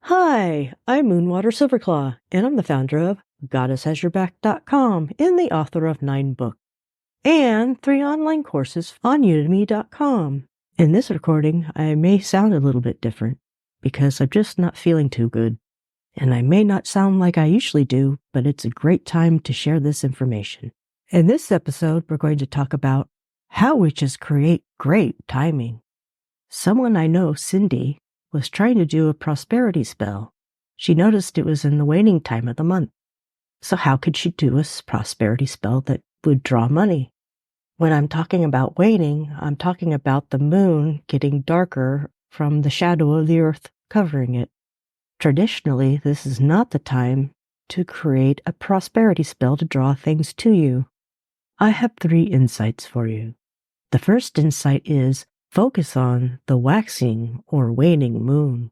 Hi, I'm Moonwater SilverClaw, and I'm the founder of GoddessHasYourBack.com and the author of 9 books and 3 online courses on Udemy.com. In this recording, I may sound a little bit different because I'm just not feeling too good, and I may not sound like I usually do, but it's a great time to share this information. In this episode, we're going to talk about how witches create great timing. Someone I know, Cindy, was trying to do a prosperity spell. She noticed it was in the waning time of the month. So how could she do a prosperity spell that would draw money? When I'm talking about waning, I'm talking about the moon getting darker from the shadow of the earth covering it. Traditionally, this is not the time to create a prosperity spell to draw things to you. I have 3 insights for you. The first insight is focus on the waxing or waning moon.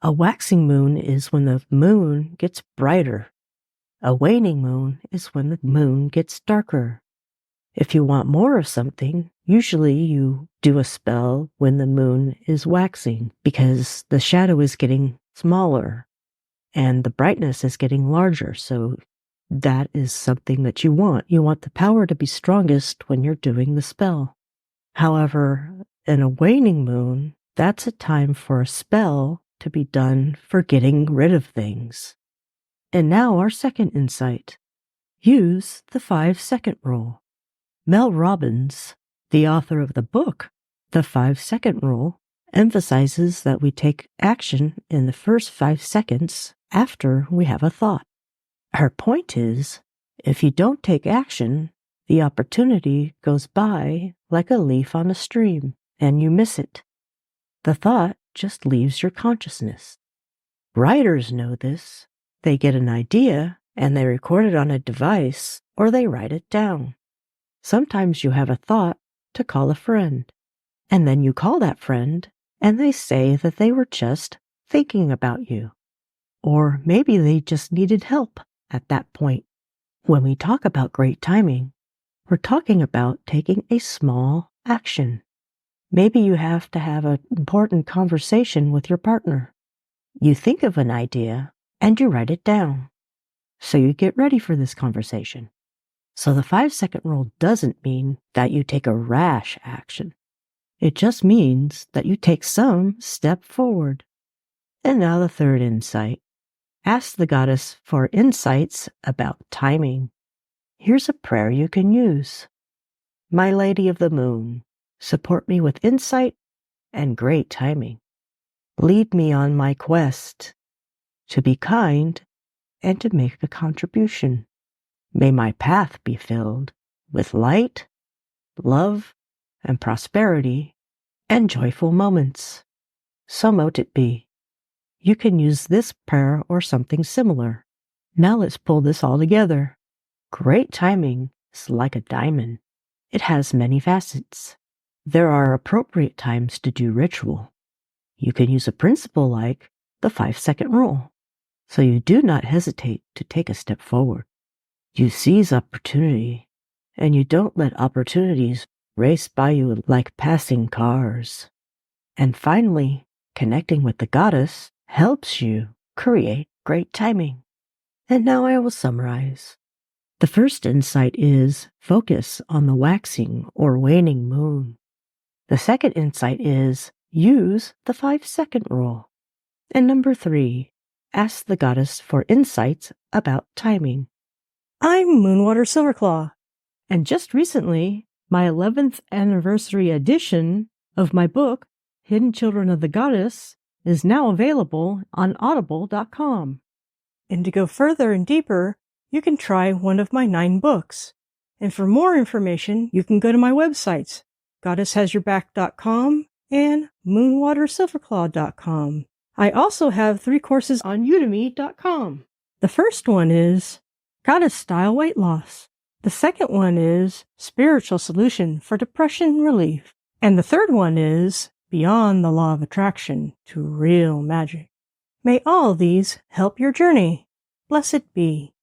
A waxing moon is when the moon gets brighter. A waning moon is when the moon gets darker. If you want more of something, usually you do a spell when the moon is waxing because the shadow is getting smaller and the brightness is getting larger. So that is something that you want. You want the power to be strongest when you're doing the spell. However, in a waning moon, that's a time for a spell to be done for getting rid of things. And now our second insight. Use the 5-second rule. Mel Robbins, the author of the book, The 5-Second Rule, emphasizes that we take action in the first 5 seconds after we have a thought. Her point is, if you don't take action, the opportunity goes by like a leaf on a stream, and you miss it. The thought just leaves your consciousness. Writers know this. They get an idea, and they record it on a device, or they write it down. Sometimes you have a thought to call a friend, and then you call that friend, and they say that they were just thinking about you. Or maybe they just needed help at that point. When we talk about great timing, we're talking about taking a small action. Maybe you have to have an important conversation with your partner. You think of an idea and you write it down. So you get ready for this conversation. So the 5-second rule doesn't mean that you take a rash action. It just means that you take some step forward. And now the third insight. Ask the goddess for insights about timing. Here's a prayer you can use. My Lady of the Moon, support me with insight and great timing. Lead me on my quest to be kind and to make a contribution. May my path be filled with light, love, and prosperity, and joyful moments. So mote it be. You can use this prayer or something similar. Now let's pull this all together. Great timing is like a diamond. It has many facets. There are appropriate times to do ritual. You can use a principle like the 5-second rule. So you do not hesitate to take a step forward. You seize opportunity, and you don't let opportunities race by you like passing cars. And finally, connecting with the goddess helps you create great timing. And now I will summarize. The first insight is focus on the waxing or waning moon. The second insight is use the 5-second rule. And number 3, ask the goddess for insights about timing. I'm Moonwater SilverClaw, and just recently, my 11th anniversary edition of my book, Hidden Children of the Goddess, is now available on audible.com. And to go further and deeper, you can try one of my 9 books. And for more information, you can go to my websites, GoddessHasYourBack.com and MoonwaterSilverClaw.com. I also have 3 courses on Udemy.com. The first one is Goddess-Style Weight Loss. The second one is Spiritual Solution for Depression Relief. And the third one is Beyond the Law of Attraction to Real Magic. May all these help your journey. Blessed be.